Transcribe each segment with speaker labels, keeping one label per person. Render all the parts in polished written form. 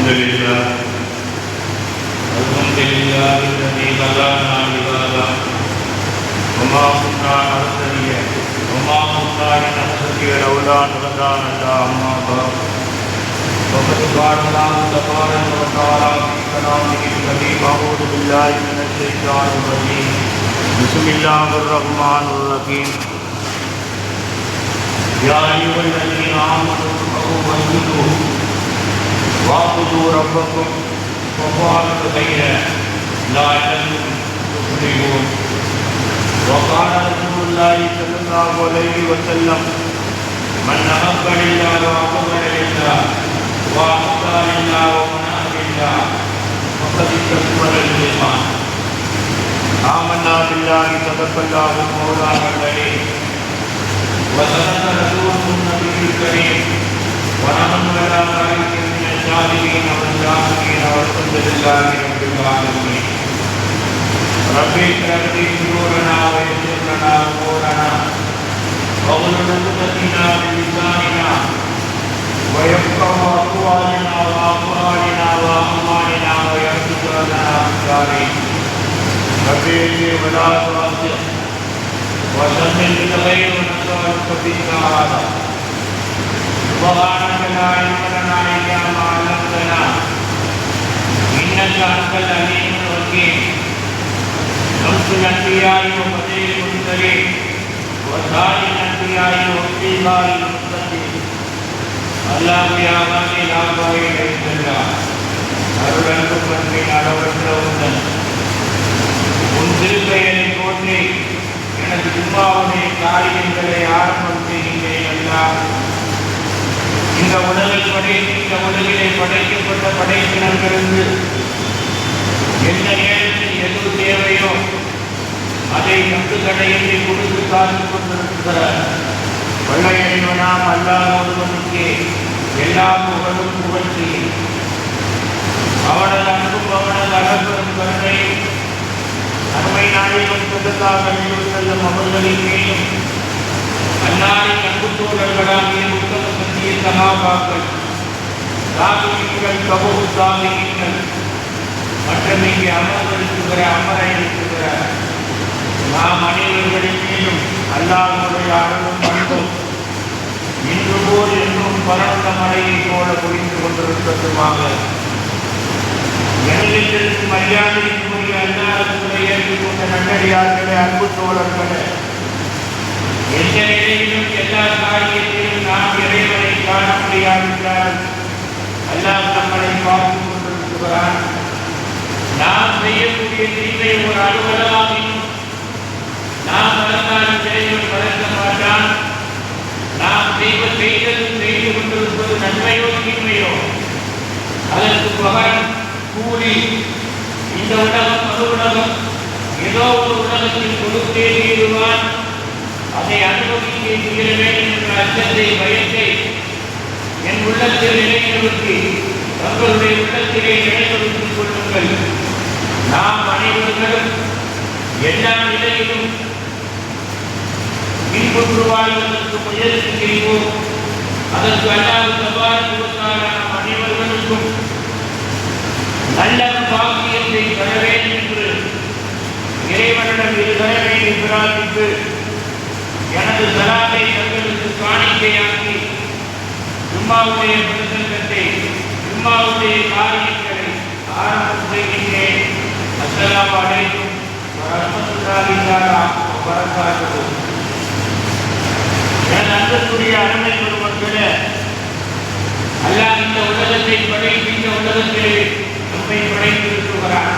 Speaker 1: الحمد لله الذي هدانا لهذا وما كنا نهتدي لولا أن هدانا الله. أما بعد فقد قال الله تبارك وتعالى في كلامه الكريم: أعوذ بالله من الشيطان الرجيم. بسم الله الرحمن الرحيم. يا أيها الذين آمنوا اتقوا واسجدوا واعبدوا ربكم وافعلوا الخير لعلكم تفلحون. وقال رسول الله صلى الله عليه وسلم: من أحب لله وأحب لله وأحب لله ومنع لله فقد استكمل الإيمان. آمنا بالله صدق الله مولانا العليم وصدق رسوله النبي الكريم ونحن على ذلك من الشاهدين والشاكرين والحمد لله رب العالمين. رب اشرح لي صدورنا ويسر لنا امورنا واغفر لنا بلساننا ويفقهوا اقوالنا واقوالنا واعمالنا ويرزق لنا افكارنا. رب اني ولا تؤاخذ وسلم بالخير ونسألك فيك هذا. سبحانك لا علم لنا إلا ما علمتنا إنك أنت العليم الحكيم. شمس الأنبياء وبديع المرسلين وسائر الأنبياء واتباع المرسلين. الله يا غني لا باقي ليس الله. அருளன்பும் அன்பின் அளவற்ற உந்தன் உன் திருப்பெயரை போற்றி எனது ஜும்மாவுடைய காரியங்களை ஆரம்பம் செய்கின்றேன். எல்லாம் இந்த உலகிலே படைக்கப்பட்ட படைப்பினர்களுக்கு எந்த நேரத்தில் எது தேவையோ அதை கண்டு தடையின்றி கொடுத்து காத்துக் கொண்டிருக்கிற வல்லையறிவனாம் அல்லாஹ் ஒருவனுக்கு எல்லா புகழும் புகழ்ச்சி. அவனது அன்பும் அவனது அழகும் கருணையும் அருமை நாயகம் ஸல்லல்லாஹு அலைஹி வஸல்லம் அவர்களின் மீதும் அன்னாரின் அன்பு தோழர்களாகிய உத்தம சத்திய சஹாபாக்கள், தாபிஈன்கள், தபூ தாபிஈன்கள் மற்றும் இங்கே அமர இருக்கிற நாம் அனைவர்களின் மீதும் அல்லாஹ்வுடைய அருளும் அன்பும் இன்று போல் என்றும் பரந்த மழையை போல பொழிந்து கொண்டிருக்கட்டுமாக. எங்களிலிருந்து மரியாதைக்குரிய அல்லாஹ்வை ஏற்றுக்கொண்ட நல்லடியார்களே, அன்பு தோழர்களே, எந்த நிலையிலும் எல்லா காரியத்திலும் நாம் இறைவனை காண முடியாவிட்டால் அல்லாஹ் நம்மளை பார்த்துக் கொண்டிருக்கிறான். நாம் செய்யக்கூடிய தீமை ஒரு அலுவலாகும். நாம் மறந்தாலும் இறைவன் மறக்க மாட்டான். நாம் செய்து கொண்டிருப்பது நன்மையோ தீமையோ அதற்கு பகரம் கூலி இந்த உலகம் மறு உலகம் ஏதோ ஒரு உலகத்தில் கொடுத்தே தீருவான். அதை அனுபவிக்க தீர வேண்டும் என்ற அச்சத்தை, பயத்தை என் உள்ளத்தில் நிலைநிறுத்தி தங்களுடைய உள்ளத்திலே நிலைநிறுத்திக் கொள்ளுங்கள். நாம் அனைவர்களும் எல்லா நிலையிலும் இன்புற்று வாழ்வதற்கு முயற்சி செய்வோம். அதற்கு அல்லாஹ் தபாரக வ தஆலா நம் அனைவர்களுக்கும் நல்ல பாக்கியத்தை தர வேண்டும் என்று இறைவனிடம் இருதரவை பிரார்த்தித்து எனது சலாத்தை தங்களுக்கு காணிக்கையாக்கி ஜும்மாவுடைய பிரசங்கத்தை, ஜும்மாவுடைய காரியங்களை ஆரம்பம் செய்கின்றேன். அஸ்ஸலாமு அலைக்கும் வரஹ்மத்துல்லாஹி தஆலா வ பரகாத்துஹு. என் அன்புக்குரிய அருமை பெருமக்களே, அல்லாஹ் இந்த உலகத்தை படைக்கின்ற உலகத்திலே நம்மை படைத்திருக்கிறார்.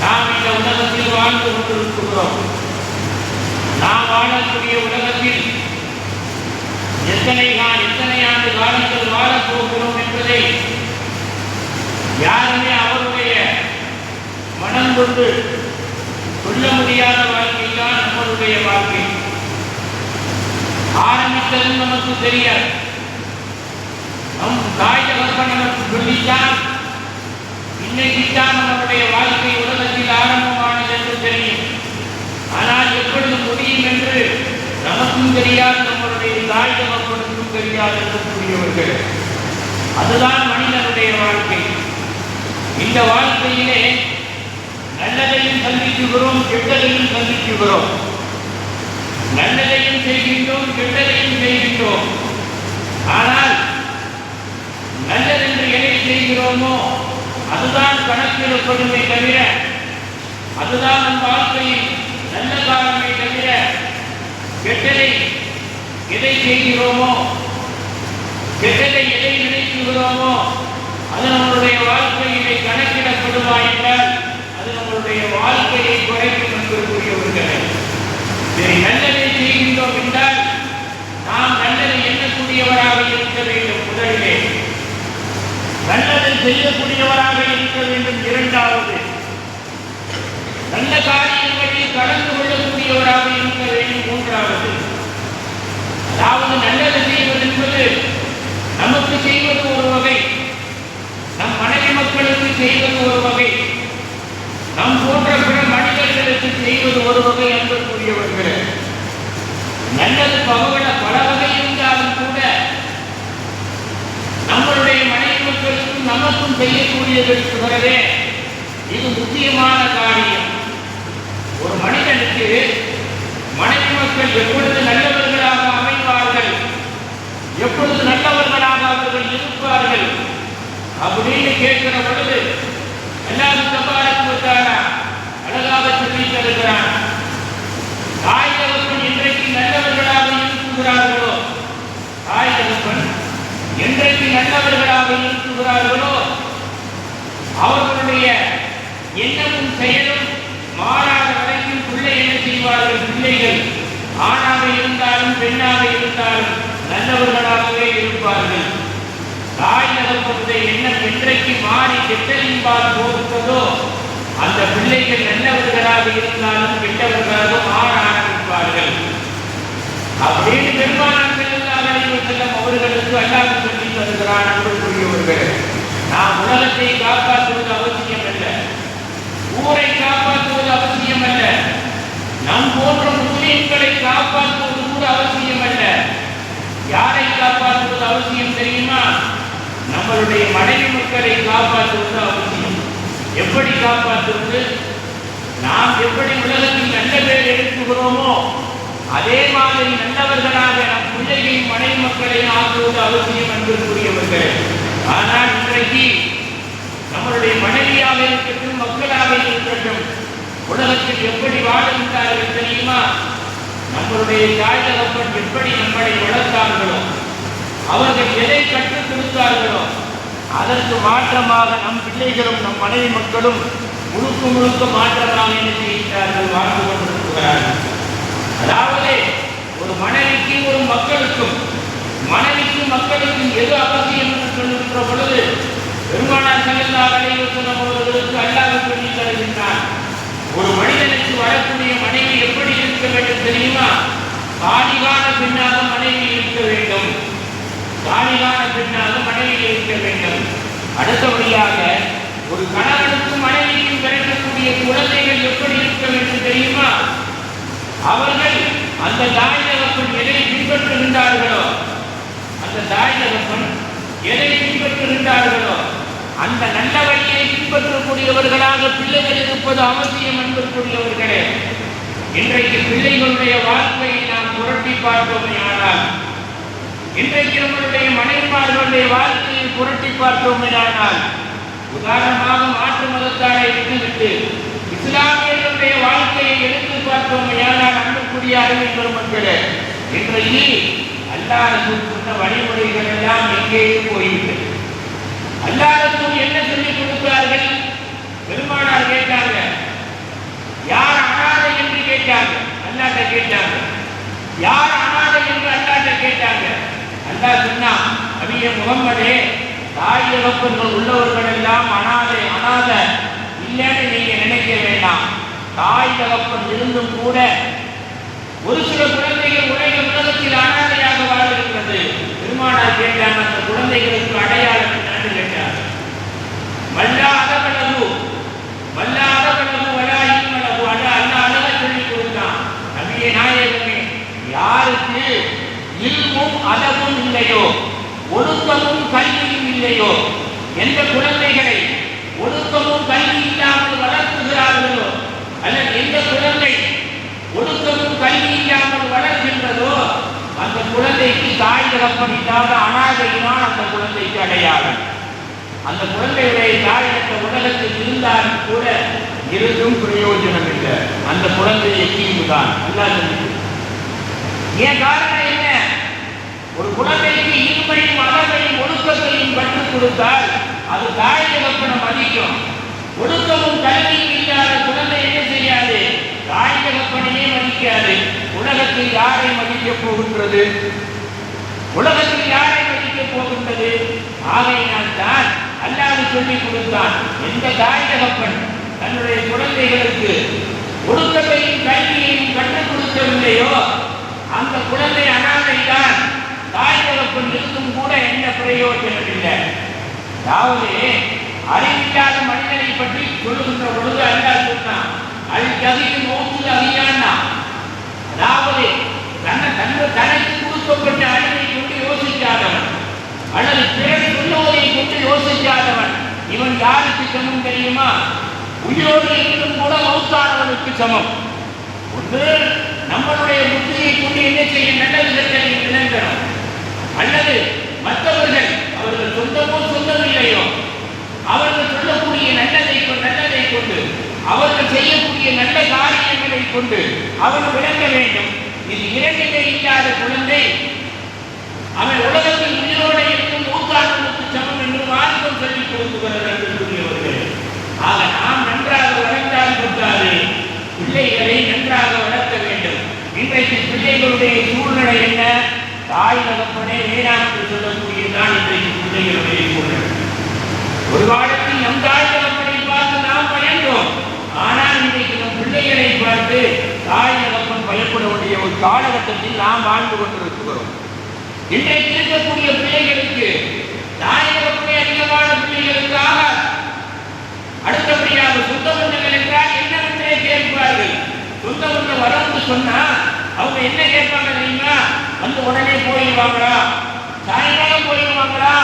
Speaker 1: நாம் இந்த உலகத்தில் வாழ்ந்து கொண்டிருக்கிறோம். நாம் வாழக்கூடிய உலகத்தில் எத்தனை ஆண்டு காலங்கள் வாழப்போகிறோம் என்பதை யாருமே அவருடைய மனம் கொண்டு சொல்ல முடியாத வாழ்க்கை தான் நம்மளுடைய வாழ்க்கை. ஆரம்பித்ததும் நமக்கு தெரியாது. நம் தாய் தகப்பன் நமக்கு சொல்லித்தான் இன்னைக்குத்தான் நம்மளுடைய வாழ்க்கை உலகத்தில் ஆரம்பமானது என்று தெரியும். ஆனால் எப்பொழுது முடியும் என்று நமக்கும் தெரியாது, நம்மளுடைய தாய் தகப்பனுக்கும் தெரியாது என்று கூறியவர்கள். அதுதான் மனிதனுடைய வாழ்க்கை. இந்த வாழ்க்கையிலே நல்லதையும் சந்திக்குகிறோம், கெட்டதையும் சந்திக்குகிறோம். நல்லதையும் செய்கின்றோம், கெட்டதையும் செய்கின்றோம். ஆனால் நல்லதென்று எதை செய்கிறோமோ அதுதான் கணக்கிடப்படுமே தவிர, அதுதான் நம் வாழ்க்கையில் நல்ல காலமே தவிர, கெட்டதை எதை செய்கிறோமோ, கெட்டதை எதை நினைக்குகிறோமோ அது நம்மளுடைய வாழ்க்கையிலே கணக்கிடப்படுமா என்றால் அது நம்மளுடைய வாழ்க்கையை குறைக்கும் என்று கூறியவர்களே. நல்லதை செய்கின்றோம் என்றால் நாம் நல்லதை எண்ணக்கூடியவராக இருக்க வேண்டும். முதலிலே நல்லதை செய்யக்கூடியவராக இருக்க வேண்டும். இரண்டாவது, நல்ல காரியங்களில் கலந்து கொள்ளக்கூடியவராக இருக்க வேண்டும். மூன்றாவது, அதாவது நல்லது செய்வது என்பது நமக்கு செய்வது ஒரு வகை, நம் மனைவி மக்களுக்கு செய்வது ஒரு வகை, நம் போன்ற பிற மனிதர்களுக்கு செய்வது ஒரு வகை என்று கூறியவர்கள். நல்லது பல வகை இருந்தாலும் கூட நம்மளுடைய மனைவி மக்களுக்கும் நமக்கும் செய்யக்கூடியது இருக்கிறதே, இது முக்கியமான காரியம். ஒரு மனிதனுக்கு மனைவி மக்கள் எப்பொழுது நல்லவர்களாக அமைவார்கள், எப்பொழுது நல்லவர்களாக அவர்கள் இருப்பார்கள் அப்படின்னு கேட்கிற பொழுது எல்லாரும் தபாரா அழகாக சொல்லி தருகிறான். தாய் தகப்பன் என்றைக்கு நல்லவர்களாக இருக்குகிறார்களோ, தாய் தகப்பன் என்றைக்கு நல்லவர்களாக இருக்குகிறார்களோ அவர்களுடைய எண்ணமும் செயலும் மாறாத வரைக்கும் பிள்ளை என்ன செய்வார்கள், பிள்ளைகள் ஆணாக இருந்தாலும் பெண்ணாக இருந்தாலும் நல்லவர்களாகவே இருப்பார்கள். தாய் தகப்பனுடைய எண்ணம் என்றைக்கு மாறி கெட்டதின்பால் போகிறதோ அந்த பிள்ளைகள் நல்லவர்களாக இருந்தாலும் கெட்டவர்களாக மாற ஆரம்பிப்பார்கள். அப்படின்னு பெருமானார்கள் செல்லும் அவர்களுக்கு அல்லாஹ் சொல்லி தருகிறான் என்று கூறியவர்கள். நாம் உலகத்தை காப்பாற்றுவது அவசியம் அல்ல, ஊரை காப்பாற்றுவது அவசியம் அல்ல, நம் போன்ற முஸ்லிம்களை காப்பாற்றுவது கூட அவசியம் அல்ல. யாரை காப்பாற்றுவது அவசியம் தெரியுமா? நம்மளுடைய மனைவி மக்களை காப்பாற்றுவது அவசியம். எப்படி காப்பாற்றுவது? நாம் எப்படி உலகத்தில் நல்ல பேர் எடுத்துகிறோமோ அதே மாதிரி நல்லவர்களாக நம் பிள்ளைகளின் மனைவி மக்களை ஆக்குவது அவசியம் என்று கூறியவர்கள். ஆனால் இன்றைக்கு நம்மளுடைய மனைவியாக இருக்கட்டும், மக்களாக இருக்கட்டும், உலகத்தில் எப்படி வாழ்கின்றார்கள் தெரியுமா? நம்மளுடைய தாய் தகப்பன் எப்படி நம்மளை வளர்த்தார்களோ, அவர்கள் எதை கற்றுக் கொடுத்தார்களோ அதற்கு மாற்றமாக நம் பிள்ளைகளும் நம் மனைவி மக்களும் முழுக்க மாற்றமாக என்ன செய்கிறார்கள், வாழ்ந்து கொண்டிருக்கிறார்கள். அதாவது ஒரு மனைவிக்கும் ஒரு மனைவிக்கும் மக்களுக்கும் எது அவசியம் என்று சொல்லுகின்ற பொழுது பெருமானார் ஸல்லல்லாஹு அலைஹி வஸல்லம் அவர்களுக்கு அல்லாஹ் சொல்லி தருகின்றார். ஒரு மனிதனுக்கு வரக்கூடிய மனைவி எப்படி இருக்க வேண்டும் தெரியுமா? சாலிகான பெண்ணாக மனைவி இருக்க வேண்டும். சாலிகான பெண்ணாக மனைவி இருக்க வேண்டும். அடுத்தபடியாக ஒரு கணவனுக்கும் மனைவிக்கும் கிடைக்கக்கூடிய குழந்தைகள் எப்படி இருக்க வேண்டும் தெரியுமா? அவர்கள் அந்த தாய் தகப்பன் எதை பின்பற்றுகின்றார்களோ, அந்த தாய் தகப்பன் எதை பின்பற்றுகின்றார்களோ அந்த நல்ல வழியை பின்பற்றக்கூடியவர்களாக பிள்ளைகள் இருப்பது அவசியம் என்பதற்குரியவர்களே. இன்றைக்கு பிள்ளைகளுடைய வாழ்க்கையை நாம் புரட்டி பார்த்தோமேயானால், இன்றைக்கு நம்மளுடைய மனைவிமார்களுடைய வாழ்க்கையை புரட்டி பார்த்தோமேயானால், உதாரணமாக மாற்று மதத்தாரை விட்டுவிட்டு இஸ்லாமியர்களுடைய வாழ்க்கையை எடுத்து பார்த்தோமேயானால், அன்புக்குரிய அறிவை பெருமக்களே, இன்றைக்கு அல்லாஹ் சொன்ன வழிமுறைகள் எல்லாம் எங்கேயே போய்விட்டது. அல்லாஹ் என்ன சொல்லிக் கொடுத்தார்கள்? பெருமானார் கேட்டாங்க, யார் அனாதை என்று கேட்டாங்க, அல்லாஹ்ட்ட கேட்டாங்க. யார் அனாதை என்று அல்லாஹ்ட்ட கேட்டாங்க. அல்லாஹ் சொன்னான், நபியே முகம்மதே, தாய் தகப்பன்கள் உள்ளவர்கள் எல்லாம் அனாதை இல்லைன்னு நீங்க நினைக்க வேண்டாம். தாய் தகப்பன் இருந்தும் கூட ஒரு சில குழந்தைகள் உலகத்தில் அனாதையாக வாழ்கிறது. பெருமானார் கேட்டாங்க, அந்த குழந்தைகளுக்கு அடையாளம் என்னன்னு கேட்டார். வல்லா அதவளவு வலா இல்மளவு, அல்லாஹ் அழகா சொல்லி கொடுத்தான். நபியே நாயகமே, யாருக்கு இல்மும் அதவும் இல்லையோ, ஒழுக்கமும் கல்வியும் இல்லையோ
Speaker 2: இல்லையோ, எந்த குழந்தைகளை ஒழுக்கமும் கல்வி இல்லாமல் வளர்க்குகிறார்களோ, அல்லது எந்த குழந்தை ஒழுக்கமும் கல்வி இல்லாமல் வளர்கின்றதோ, அந்த குழந்தைக்கு தாய் தகப்பனில்லாத அனாதையினால் அந்த குழந்தைக்கு அடையாளம். அந்த குழந்தையுடைய தாய் இந்த உலகத்தில் இருந்தாலும் கூட இருந்தும் பிரயோஜனம் இல்லை. அந்த குழந்தை எங்கேயும்தான் அல்லாஹ். ஏன் காரணம் என்ன? ஒரு குழந்தைக்கு இன்மையும் அழகையும் ஒழுக்கத்தையும் கற்றுக் கொடுத்தால் அது தாய் தகப்பனை மதிக்கும். ஒழுக்கமும் கல்வியும் இல்லாத குழந்தை என்ன செய்யாது? தாய் தகப்பனையே மதிக்காது. உலகத்தில் யாரை மதிக்கப் போகின்றது? உலகத்தில் யாரை மதிக்கப் போகின்றது? ஆகையினால் தான் அல்லாஹ் சொல்லிக் கொடுத்தான், எந்த தாய் தகப்பன் தன்னுடைய குழந்தைகளுக்கு ஒழுக்கத்தையும் கல்வியையும் கற்றுக் கொடுக்கவில்லையோ அந்த குழந்தை அனாதைதான். தாய் தகப்பன் இருந்தும் கூட என்ன பிரயோஜனம் இல்லை. அதாவது அறிவில்லாத மனிதனை பற்றி சொல்லுகின்ற பொழுது அல்லாஹ் சொன்னான், அல்கதிக்கு நோக்கில் அறியான்னா, அதாவது தனக்கு கொடுக்கப்பட்ட அறிவை கொண்டு யோசிக்காதவன் அல்லது பிறகு சொல்லுவதை கொண்டு யோசிக்காதவன் இவன் யாருக்கு சமம் தெரியுமா? உயிரோடு இருந்தும் கூட மௌத்தானவனுக்கு சமம். ஒன்று நம்மளுடைய புத்தியை கொண்டு என்ன செய்ய நல்லது கட்டளை விளங்கணும், அல்லது மற்றவர்கள் அவர்கள் சொந்தமோ சொல்லவில்லையோ அவர்கள் சொல்லக்கூடிய நல்லதை கொண்டு அவர்கள் செய்யக்கூடிய நல்ல காரியங்களை கொண்டு அவன் விளங்க வேண்டும். இது இரண்டிலே இல்லாத குழந்தை அவன் உலகத்தில் உயிரோடு இருக்கும் மூத்தானவனுக்கு சமம் என்று மார்க்கம் சொல்லிக் கொடுக்கிறது என்று கூறியவர்கள். ஆக நாம் நன்றாக வளர்ந்தால் கொண்டாது பிள்ளைகளை நன்றாக வளர்க்க வேண்டும். இன்றைக்கு பிள்ளைகளுடைய சூழ்நிலை என்ன? தாய் தகப்பனே வேணாம் என்று சொல்லக்கூடியதான் இன்றைக்கு பிள்ளைகளுடைய சூழ்நிலை. ஒரு காலத்தில் நம் தாய் தகப்பனை பார்த்து நாம் பயந்தோம். ஆனால் இன்றைக்கு நம் பிள்ளைகளை பார்த்து தாய் தகப்பன் பயப்பட வேண்டிய ஒரு காலகட்டத்தில் நாம் வாழ்ந்து கொண்டிருக்கிறோம். இன்றைக்கு இருக்கக்கூடிய பிள்ளைகளுக்கு தாய் தகப்பனை அதிகமான பிள்ளைகளுக்காக அடுத்தபடியாக சொந்த பந்தங்கள் என்றால் என்னவென்றே கேட்பார்கள். சொந்த பந்தம் வரவுன்னு சொன்னா அவங்க என்ன கேட்பாங்க தெரியுமா? வந்து உடனே போயிடுவாங்களா, சாயங்காலம் போயிடுவாங்களா,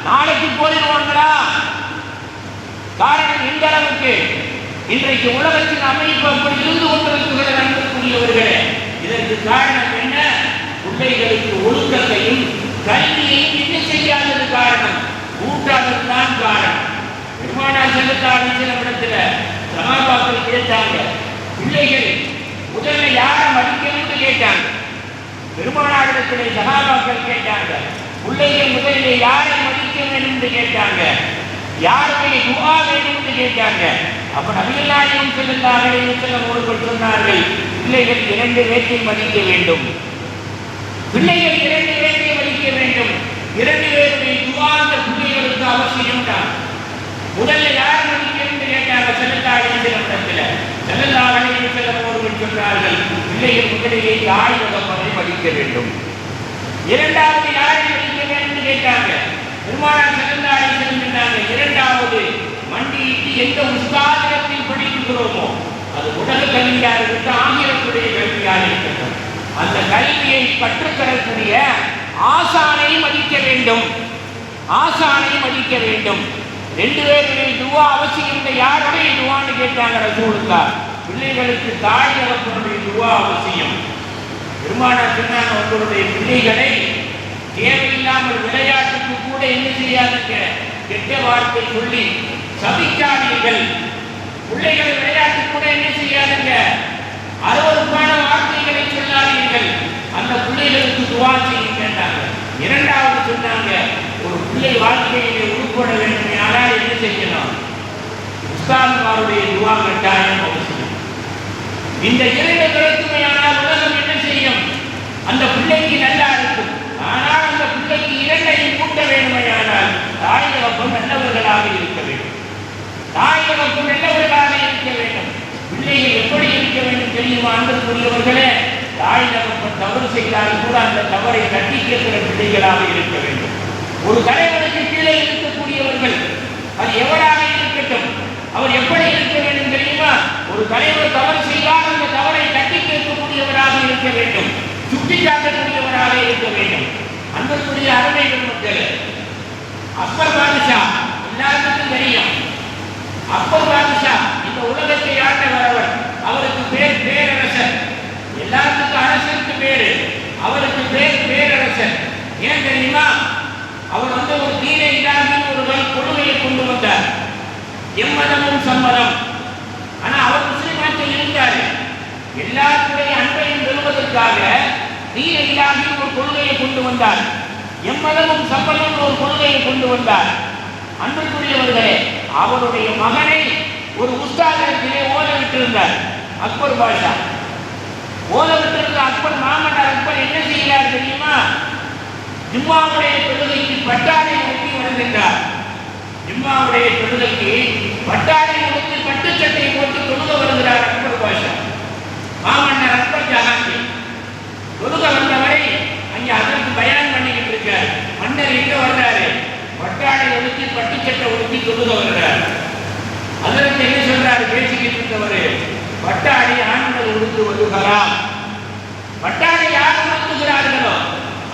Speaker 2: நாளைக்கு போயிடுவாங்களா? காரணம் எந்த அளவுக்கு இன்றைக்கு உலகத்தின் அமைப்பு அப்படி இருந்து கொண்டிருக்கிறது அன்புக்குரியவர்களே. இதற்கு காரணம் என்ன? பிள்ளைகளுக்கு ஒழுக்கத்தையும் கல்வியையும் என்ன செய்யாதது காரணம், ஊட்டாததுதான் காரணம். பெருமானார் ஸல்லல்லாஹு அலைஹி வஸல்லம் இடத்துல சஹாபாக்கள் கேட்டாங்க, பிள்ளைகள் முதல்ல யாரை மதிக்கணும்னு கேட்டாங்க. பெருமானாரிடத்திலே சஹாபாக்கள் கேட்டாங்க, பிள்ளைகள் முதலிலே யாரை மதிக்க வேண்டும் என்று கேட்டாங்க, யாருடைய துஆ வேண்டும் என்று கேட்டாங்க. அப்ப நபிகள் நாயகம் ஸல்லல்லாஹு அலைஹி வஸல்லம் அவர்கள் சொன்னார்கள், பிள்ளைகள் இரண்டு பேரை மதிக்க வேண்டும். பிள்ளைகள் இரண்டு பேரை மதிக்க வேண்டும். இரண்டு பேருடைய துஆ அந்த பிள்ளைகளுக்கு அவசியம் தான். முதல்ல யார் மதிக்க என்று கேட்டாங்க ஸல்லல்லாஹு அலைஹி வஸல்லம் இடத்துல. ஸல்லல்லாஹு அலைஹி வஸல்லம் அவர்கள் சொன்னார்கள், பிள்ளைகள் முதலிலே தாய் தகப்பனை மதிக்க வேண்டும். இரண்டாவது யாரை மதிக்க வேண்டும் என்று கேட்டாங்க. பெருமானார் ஸல்லல்லாஹு அலைஹி வஸல்லம் சொன்னாங்க, இரண்டாவது மண்டியிட்டு எந்த உஸ்தாதிடத்தில் படிக்கிறோமோ, அது உலக கல்வியாக இருக்கட்டும், ஆகியவற்றுடைய கல்வியாக இருக்கட்டும், அந்த கல்வியை கற்றுத்தரக்கூடிய ஆசானை மதிக்க வேண்டும். ஆசானை மதிக்க வேண்டும். ரெண்டு பேருடைய துவா அவசியம் இல்லை. யாருடைய துவான்னு கேட்டாங்க ரசூலுல்லாஹ். பிள்ளைகளுக்கு தாய் தகப்பனுடைய துவா அவசியம். பெருமானார் சொன்னாங்க, உங்களுடைய பிள்ளைகளை தேவையில்லாமல் விளையாட்டுக்கு கூட என்ன செய்யாதுங்க, கெட்ட வார்த்தை சொல்லி சபிக்காதீர்கள். பிள்ளைகளை விளையாட்டு கூட என்ன செய்யாதுங்க, அருவருப்பான வார்த்தைகளை சொல்லாதீர்கள். அந்த பிள்ளைகளுக்கு துவா செய்யுங்கன்றாங்க. இரண்டாவது சொன்னாங்க, ஒரு பிள்ளை வாழ்க்கையிலே உட்பட வேண்டும் ஆனால் என்ன செய்யணும், உஸ்தாதுமாருடைய துவா கட்டாயம் அவசியம். இந்த இரண்டு கிடைக்குமையானால் உலகம் என்ன செய்யும், அந்த பிள்ளைக்கு நல்லா இருக்கும். ஆனால் அந்த பிள்ளைக்கு இரண்டையும் கூட்ட வேண்டுமையானால் தாய் தகப்பன் நல்லவர்களாக இருக்க வேண்டும். தாய் தகப்பன் நல்லவர்களாக இருக்க வேண்டும். பிள்ளைகள் எப்படி இருக்க வேண்டும் தெரியுமா அன்புக்குரியவர்களே? தாய் தகப்பன் தவறு செய்தால் கூட அந்த தவறை தட்டி கேட்கிற பிள்ளைகளாக இருக்க வேண்டும். ஒரு தலைவருக்கு கீழே இருக்கக்கூடியவர்கள் அது எவராக இருக்கட்டும், அவர் எப்படி இருக்க வேண்டும் தெரியுமா? ஒரு தலைவர் தவறு செய்தால் அந்த தவறை தட்டி கேட்கக்கூடியவராக இருக்க வேண்டும், சுட்டிக்காட்டக்கூடியவராக இருக்க வேண்டும். அன்புக்குரிய அருமை பெருமக்களே, அப்பர் வந்தார். எம்மதமும் சம்மதம். ஆனா அவர் முஸ்லிமாக இருந்தார். எல்லாருடைய அன்பையும் பெறுவதற்காக தீன இலாஹி ஒரு கொள்கையை கொண்டு வந்தார். எம்மதமும் சம்மதம் ஒரு கொள்கையை கொண்டு வந்தார். அன்புக்குரியவர்களே, அவருடைய மகனை ஒரு உஸ்தாதிடத்திலே ஓத விட்டிருந்தார். அக்பர் பாஷா ஓத விட்டிருந்த அக்பர் மாமன்னர் அக்பர் என்ன செய்கிறார் தெரியுமா? ஜும்மாவுடைய தொழுகைக்கு பட்டாடை உடுத்தி வருகின்றார். ஜும்மாவுடைய தொழுகைக்கு பட்டாடை உடுத்தி பட்டுச்சட்டை போட்டு தொழுக வருகிறார் அக்பர் பாஷா. மாமன்னர் அக்பர் ஜஹாங்கீர் தொழுக வந்தவரை அங்கே அதற்கு பயான் பண்ணிக்கிட்டு இருக்கார். மன்னர் எங்க வர்றாரு? பட்டாடை உடுத்தி பட்டுச்சட்டை உடுத்தி தொழுக வருகிறார். அதற்கு என்ன சொல்றாரு? பேசிக்கிட்டு இருந்தவரு, பட்டாடை ஆண்கள் உடுத்துவது ஹராம். பட்டாடை யார் உடுத்துகிறார்களோ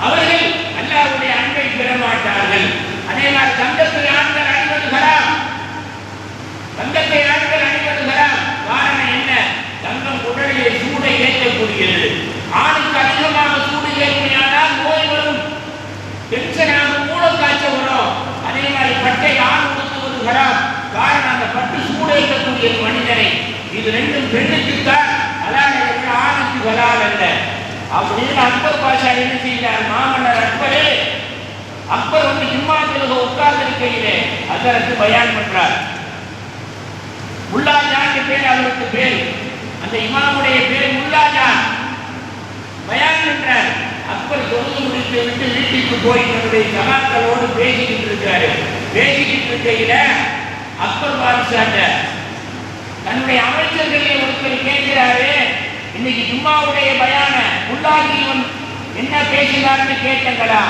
Speaker 2: அவர்கள் அல்லாஹ்வுடைய அன்பை பெற மாட்டார்கள். அதே மாதிரி தங்கத்தை ஆண்கள் அணிவது ஹராம். தங்கத்தை ஆண்கள் அணிவது ஹராம். காரணம் என்ன? தங்கம் உடலிலே சூடை ஏற்றக்கூடியது. ஆணுக்கு அதிகமாக சூடு ஏற்படுமானால் நோய் வரும், டென்ஷனாக மூலக்காய்ச்ச வரும். அதே மாதிரி பட்டை ஆண் உடுத்துவது ஹராம். காரணம் அந்த பட்டு சூடேற்றக்கூடிய மனிதனை. இது ரெண்டும் பெண்ணுக்குத்தான் ஹலால், ஆணுக்கு ஹலால் அல்ல. அப்படின்னு அக்பர் பாஷா என்ன செய்தார்? மாமன்னர் அக்பரே, அக்பர் வந்து ஜும்மா தொழுக உட்கார்ந்து இருக்கையிலே அதற்கு பயான் பண்றார். முல்லாஜான் பேர் அவருக்கு பேர். அந்த இமாமுடைய பேர் முல்லாஜான். பயான் பண்றார். அக்பர் தொழுது முடித்து விட்டு வீட்டுக்கு போய் தன்னுடைய சகாக்களோடு பேசிக்கிட்டு இருக்காரு. பேசிக்கிட்டு இருக்கையில அக்பர் பாதுஷாட்ட தன்னுடைய அமைச்சர்களை ஒருத்தர் கேட்கிறாரு, இன்னைக்கு ஜும்மாவுடைய பயான முல்லாஜிவன் என்ன பேசினார்னு கேட்டங்களா?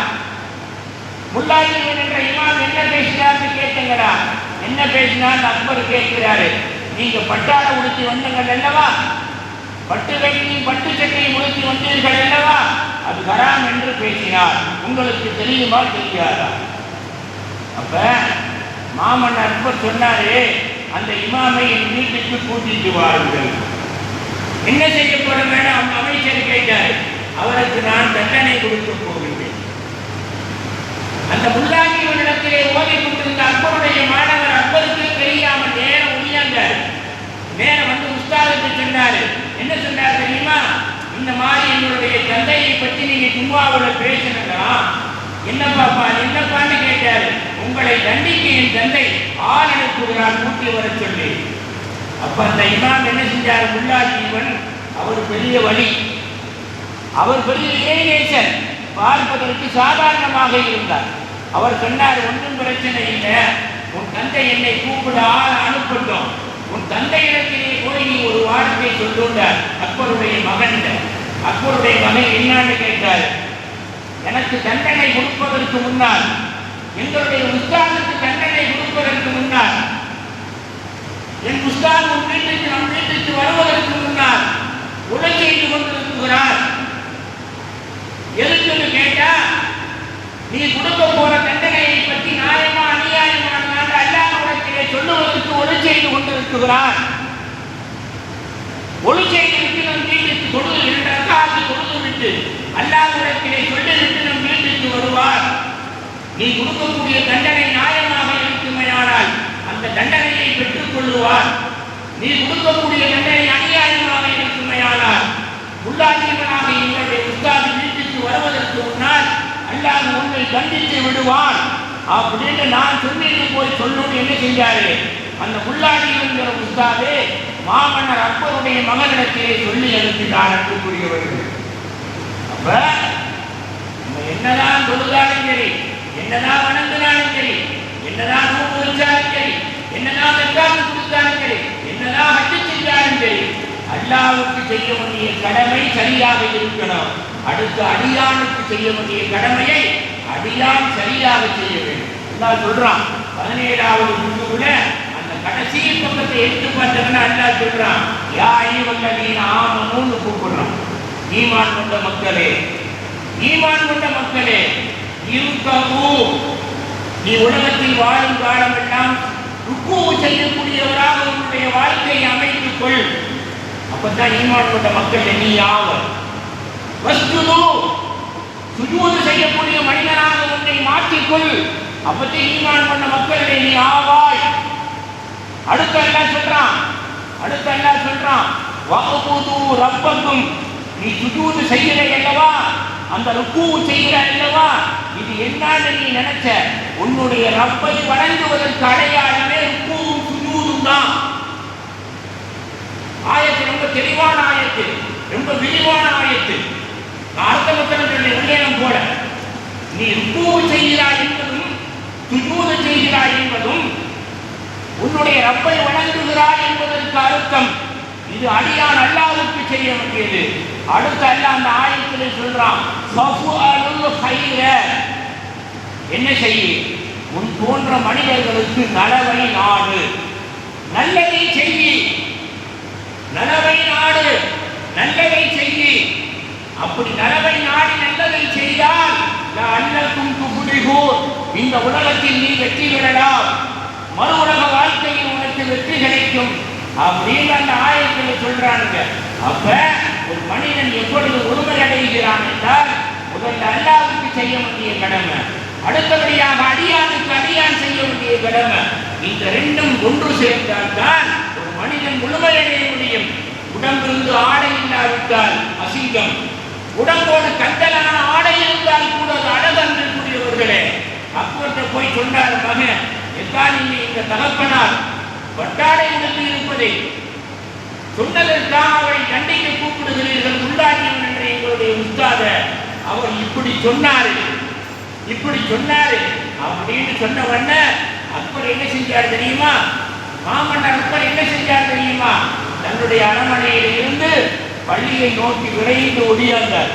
Speaker 2: முல்லாஜிவன் என்ற இமாம் என்ன பேசினார்னு கேட்டங்களா? என்ன பேசினார்? அக்பர் கேட்கிறாரு, நீங்க பட்டாடை உடுத்தி வந்தீர்கள் அல்லவா? பட்டு வேட்டியும் பட்டு சட்டையும் உடுத்தி வந்தீர்கள் அல்லவா? அது ஹராம் என்று பேசினார். உங்களுக்கு தெரியுமா தெரியாதா? அப்ப மாமன்னர் அக்பர் சொன்னாரு, அந்த இமாமை என் வீட்டுக்கு கூட்டிட்டு வாருங்கள். என்ன செய்யப்பட வேண்டாம்? அமைச்சர் கேட்டார். அவருக்கு நான் தண்டனை கொடுக்க போகின்றேன். அந்த முல்லாஜிவனிடத்திலே ஓதிக் கொண்டிருந்த அக்பருடைய மாணவர் அக்பருக்கு தெரியாமல் நேரம் ஒழியாண்டார். நேரம் வந்து உஸ்தாதுக்கு சொன்னாரு. என்ன சொன்னார் தெரியுமா? இந்த மாதிரி என்னுடைய தந்தையை பற்றி நீங்க ஜும்மாவில் பேசினா என்ன பாப்பா என்னப்பான்னு கேட்டாரு. உங்களை தண்டிக்க என் தந்தை ஆள் அனுப்புகிறார், கூட்டி வர சொல்லி. அப்ப அந்த இமாம் என்ன செஞ்சார்? முல்லாஜிவன் அவர் பெரிய வழி, அவர் பெரிய இளைஞர், பார்ப்பதற்கு சாதாரணமாக இருந்தார். அவர் சொன்னார், ஒன்றும் பிரச்சனை இல்லை, உன் தந்தை என்னை கூப்பிட ஆள் அனுப்பட்டும், உன் தந்தையிடத்திலே போய் நீ ஒரு வார்த்தை சொல்லுண்டார். அக்பருடைய மகன். அக்பருடைய மகன் என்னான்னு கேட்டார். எனக்கு தண்டனை கொடுப்பதற்கு முன்னால், எங்களுடைய உஸ்தாதுக்கு தண்டனை கொடுப்பதற்கு முன்னால், என் உஸ்தாத் உன் வீட்டுக்கு நம் வீட்டுக்கு வருவதற்கு முன்னால் உரை செய்து கொண்டிருக்கிறார். எதுக்குன்னு கேட்டா, நீ கொடுக்க போற தண்டனையை பற்றி நியாயமா அநியாயமானதாக அல்லாஹ்விடத்திலே சொல்லுவதற்கு ஒளி செய்து கொண்டிருக்கிறார். ஒளி செய்து விட்டு நம் வீட்டுக்கு தொழுது 2 ரக்காத்து தொழுது விட்டு அல்லாஹ்விடத்திலே சொல்லிவிட்டு நம் வீட்டுக்கு வருவார். நீ கொடுக்கக்கூடிய தண்டனை நியாயமாக இருக்குமையானால் அந்த தண்டனையை பெற்றுக் கொள்ளுவார். நீ கொடுக்கக்கூடிய தண்டனை அநியாயமாக இருக்குமையானால் முல்லாஜிவனாக எங்களுடைய உஸ்தாது வீட்டுக்கு வருவதற்கு முன்னால் அல்லாஹ் உன்னை தண்டித்து விடுவான் அப்படின்னு நான் சொல்லிட்டு போய் சொல்லணும்னு என்ன செஞ்சாரு? அந்த முல்லாஜிவன்கிற உஸ்தாது மாமன்னர் அக்பருடைய மகனிடத்திலே சொல்லி அனுப்பினார். அன்புக்குரியவர்கள், அப்ப நம்ம என்னதான் தொழுதாலும் சரி, என்னதான் வணங்கினாலும் சரி, என்னதான் நோன்பு வச்சாலும் சரி, என்னதான் வெக்காத்து கொடுத்தாலும் சரி, என்னதான் ஹஜ் செஞ்சாலும் சரி, அல்லாஹ்வுக்கு செய்ய வேண்டிய கடமை சரியாக இருக்கணும். அடுத்த அடியானுக்கு செய்ய வேண்டிய கடமையை அடியான் சரியாக செய்ய வேண்டும். அல்லாஹ் சொல்றான் 17வது ஜுஸுல அந்த கடைசி பக்கத்தை எடுத்து பார்த்தீங்கன்னா அல்லாஹ் சொல்றான், யா அய்யுஹல்லதீன ஆமனூன்னு கூப்பிடுறான். ஈமான் கொண்ட மக்களே, ஈமான் கொண்ட மக்களே, இருக்கூ, நீ உலகத்தில் வாழும் காலமெல்லாம் ருக்கு செய்யக்கூடியவராக உன்னுடைய வாழ்க்கையை அமைத்துக் கொள். அப்பதான் ஈமான் கொண்ட மக்கள் நீ ஆவர். வஸ்ஜுது, சுஜூது செய்யக்கூடிய மனிதனாக உன்னை மாற்றிக்கொள். அப்படி ஈமான் பண்ண மக்களே நீ ஆவாய். அடுத்த எல்லாம் சொல்றான் வஅபுது ரப்பக்கும், நீ சுஜூது செய்கிற அல்லவா, அந்த ருக்கு செய்கிற அல்லவா, இது என்னன்னு நீ நினைச்ச, உன்னுடைய ரப்பை வணங்குவதற்கு அடையாளமே ருக்குவும் சுஜூதும் தான். ஆயத்து ரொம்ப தெளிவான ஆயத்து, ரொம்ப விரிவான ஆயத்து. அர்த்தமத்தனை உள்ளேனம் போல நீ ருக்கு செய்கிறாய் என்பதும் சுஜூது செய்கிறாய் என்பதும் உன்னுடைய ரப்பை வணங்குகிறாய் என்பதற்கு அர்த்தம். இது அடியான் அல்லாஹ்வுக்கு செய்ய வேண்டியது. அடுத்த அல்லாஹ் அந்த ஆயத்திலே சொல்றான், என்ன செய்ய, உன் போன்ற மனிதர்களுக்கு நலவை நாடு, நல்லதை செய்யி, நலவை நாடு, நல்லதை செய்யி. அப்படி நலவை நாடி நல்லதை செய்தால் அல்லக்கும் துஃப்லிஹூன், இந்த உலகத்தில் நீ வெற்றி பெறலாம், மறு உலக வாழ்க்கையில் உனக்கு வெற்றி கிடைக்கும் அப்படின்னு அந்த ஆயத்தில் சொல்றாங்க. அப்ப ஒரு மனிதன் எப்பொழுது ஒருமை அடைகிறான் என்றால் முதல்ல அல்லாஹ்வுக்கு செய்ய வேண்டிய கடமை, அடுத்தபடியாக அடியானுக்கு அடியான் செய்ய வேண்டிய கடமை. இந்த ரெண்டும் ஒன்று சேர்ந்தால் தான் ஒரு மனிதன் முழுமையடைய முடியும். உடம்பிலிருந்து ஆடை இல்லாவிட்டால் அசிங்கம், உடம்போடு கந்தலான ஆடை இருந்தால் கூட அது அழகன்று கூடியவர்களே. அப்பொழுது போய் சொன்னார், மகன் எல்லாம் நீங்கள் இந்த தகப்பனார் வட்டாடை உடுத்தி இருப்பதை சொன்னதற்காக அவரை கண்டிக்க கூப்பிடுகிறீர்கள், உள்ளாட்டியவன் என்ற எங்களுடைய உஸ்தாத அவர் இப்படி சொன்னாரு அப்படின்னு சொன்ன உடனே அக்பர் என்ன செஞ்சார் தெரியுமா, மாமன்னர் அக்பர் என்ன செஞ்சார் தெரியுமா, தன்னுடைய அரண்மனையில் இருந்து பள்ளியை நோக்கி விரைந்து ஒடியாந்தார்.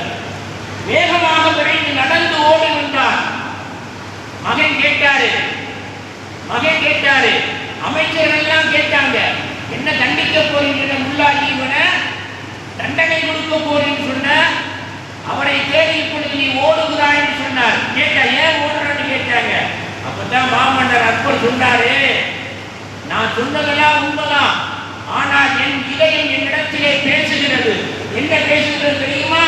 Speaker 2: வேகமாக விரைந்து நடந்து ஓடி வந்தார். மகன் கேட்டாரு, அமைச்சர்கள் எல்லாம் கேட்டாங்க, என்ன தண்டிக்க போறீங்க, முல்லாஜி இவனை தண்டனை கொடுக்க போறீன்னு சொன்ன, அவரை தேடி இப்பொழுது நீ ஓடுகிறாய்ன்னு சொன்னார். கேட்டா ஏன் ஓடுறன்னு கேட்டாங்க. அப்பதான் மாமன்னர் அக்பர் சொன்னாரு, நான் சொன்னதெல்லாம் உண்மைதான், ஆனால் என் இதயம் என்னிடத்திலே பேசுகிறது. என்ன பேசுகிறது தெரியுமா,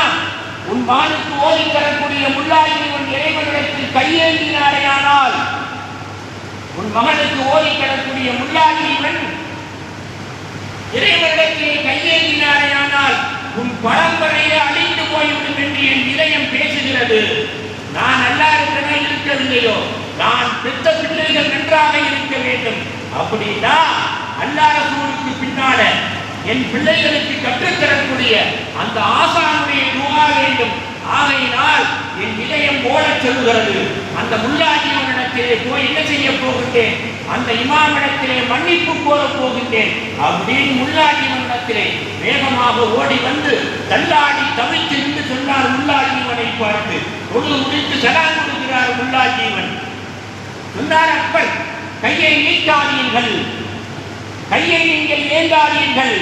Speaker 2: உன் மகனுக்கு ஓதி தரக்கூடிய முல்லாஜி உன் இறைவனிடத்தில் கையேந்தினாரையானால், உன் மகனுக்கு ஓதி தரக்கூடிய முல்லாஜிவன் இறைவனிடத்திலே கையேந்தினாரையானால் உன் பரம்பரையே அழிந்து போய்விடும் என்று என் இதயம் பேசுகிறது. நான் நல்லா இருக்கவில்லையோ, நான் பெற்ற பிள்ளைகள் நன்றாக இருக்க வேண்டும். அப்படின்னா அல்லாஹ் ரசூலுக்கு பின்னால என் பிள்ளைகளுக்கு கற்றுத்தரக்கூடிய அந்த ஆசானுடைய துஆ வேண்டும். ஆகையினால் என் இதயம் ஓடச் சொல்கிறது. அந்த முல்லாஜிவனிடத்திலே போய் என்ன செய்ய போகின்றேன், அந்த இமாமிடத்திலே மன்னிப்பு கோர போகின்றேன் அப்படின்னு முல்லாஜிவனிடத்திலே வேகமாக ஓடி வந்து தள்ளாடி தவித்து நின்று சொன்னார். முல்லாஜிவனை பார்த்து தொழுது முடித்து சலாம் கொடுக்கிறார். முல்லாஜிவன் சொன்னார், அக்பர் கையை நீட்டாதீர்கள், கையை நீங்கள் ஏந்தாதீர்கள்.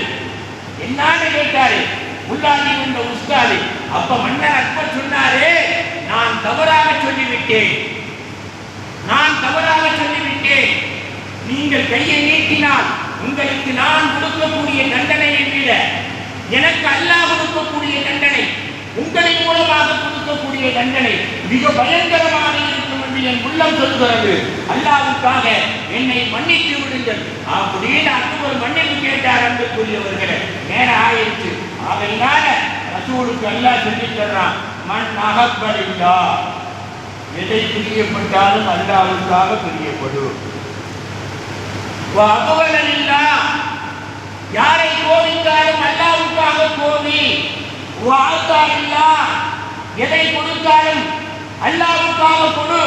Speaker 2: என்னான்னு கேட்டாரு முல்லாஜி என்ற உஸ்தாது. அப்ப மன்னர் அக்பர் சொன்னாரே, நான் தவறாக சொல்லிவிட்டேன், நீங்கள் கையை நீட்டினால் உங்களுக்கு நான் கொடுக்கக்கூடிய தண்டனையை விட எனக்கு அல்லாஹ் கொடுக்கக்கூடிய தண்டனை, உங்களின் மூலமாக கொடுக்கக்கூடிய தண்டனை மிக பயங்கரமாக இருக்கும் என்று என் உள்ளம் சொல்கிறது. அல்லாஹ்வுக்காக என்னை மன்னித்து விடுங்கள் அப்படின்னு அக்பர் மன்னிப்பு கேட்டார். அன்புக்குரியவர்களே, நேரம் ஆயிடுச்சு. ஆகையினால ரசூலுக்கு அல்லாஹ் சொல்லித் தர்றான், மன் அஹப்பலில்லா, எதை பிரியப்பட்டாலும் அல்லாஹ்வுக்காக பிரியப்படும். வஅபுகலில்லா, யாரை கோவித்தாலும் அல்லாஹ்வுக்காக கோவி. வஅதாலில்லா, எதை கொடுத்தாலும் அல்லாஹ்வுக்காக கொடு,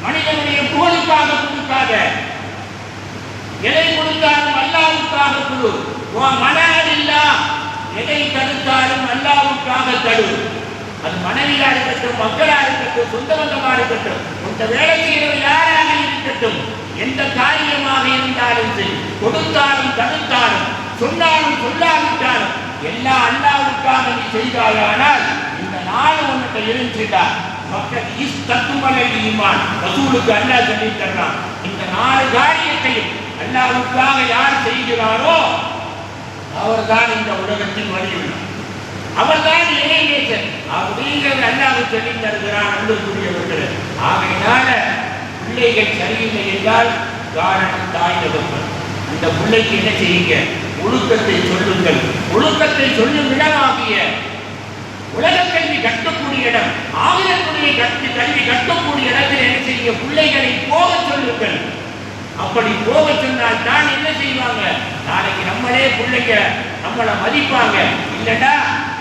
Speaker 2: மனிதனுடைய புகழுக்காக கொடுக்காத. எதை கொடுத்தாலும் அல்லாஹ்வுக்காக கொடு. வமனஅலில்லா, எதை தடுத்தாலும் அல்லாஹ்வுக்காக தடு. அது மனைவியா இருக்கட்டும், மக்களா இருக்கட்டும், சொந்த பந்தமா இருக்கட்டும், இந்த வேலை செய்கிறவர் யாராக இருக்கட்டும், எந்த காரியமாக இருந்தாலும் சரி, கொடுத்தாலும் தடுத்தாலும் சொன்னாலும் சொல்லாவிட்டாலும் எல்லாம் அல்லாஹ்வுக்காக நீ செய்தாயானால் இந்த நாள் உன்கிட்ட இருந்துட்டா மக்கள் தத்துவலை ஈமான் ரசூலுக்கு அல்லாஹ் சொல்லி தர்றான். இந்த 4 காரியத்தையும் அல்லாஹ்வுக்காக யார் செய்கிறாரோ அவர்தான் இந்த உலகத்தின் வழியுள்ளார், அவர்தான் இறைநேசன் அப்படிங்கிறது அல்லாஹ் சொல்லி தருகிறான். அன்புக்குரியவர்களே, ஆகையினால பிள்ளைகள் சரியில்லை என்றால் காரணம் தாய் தகப்பன். அந்த பிள்ளைக்கு என்ன செய்யுங்க? ஒழுக்கத்தை சொல்லுங்கள். ஒழுக்கத்தை சொல்லும் இடமாகிய உலக கல்வி கற்கக்கூடிய இடம், ஆகிரத்துடைய கல்வி கற்கக்கூடிய இடத்தில் என்ன செய்ய? பிள்ளைகளை போக சொல்லுங்கள். அப்படி போக சொன்னால் தான் என்ன செய்வாங்க? நாளைக்கு நம்மளே பிள்ளைங்க நம்மளை மதிப்பாங்க. இல்லைன்னா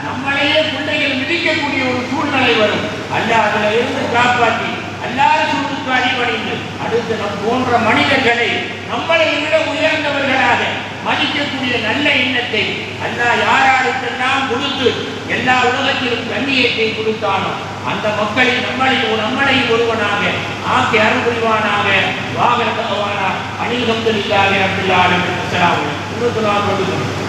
Speaker 2: நம்மளையே பிள்ளைகள் மிதிக்கக்கூடிய ஒரு சூழ்நிலை வரும். அல்ல அதுல இருந்து காப்பாற்றி அல்லாத சூழ்நிலைக்கு அடிபணிந்து அடுத்து நம் போன்ற மனிதர்களை நம்மளை விட உயர்ந்தவர்களாக மதிக்கக்கூடிய நல்ல எண்ணத்தை அல்லாஹ் யாராருக்கெல்லாம் கொடுத்து எல்லா உலகத்திலும் கண்ணியத்தை கொடுத்தானோ அந்த மக்களில் நம்மளையும் ஒருவனாக ஆக்கி அருள் புரிவானாக. வாகன பகவானா அனில் ஹம்துலில்லாஹி ரப்பில் ஆலமீன். அஸ்ஸலாமு அலைக்கும்.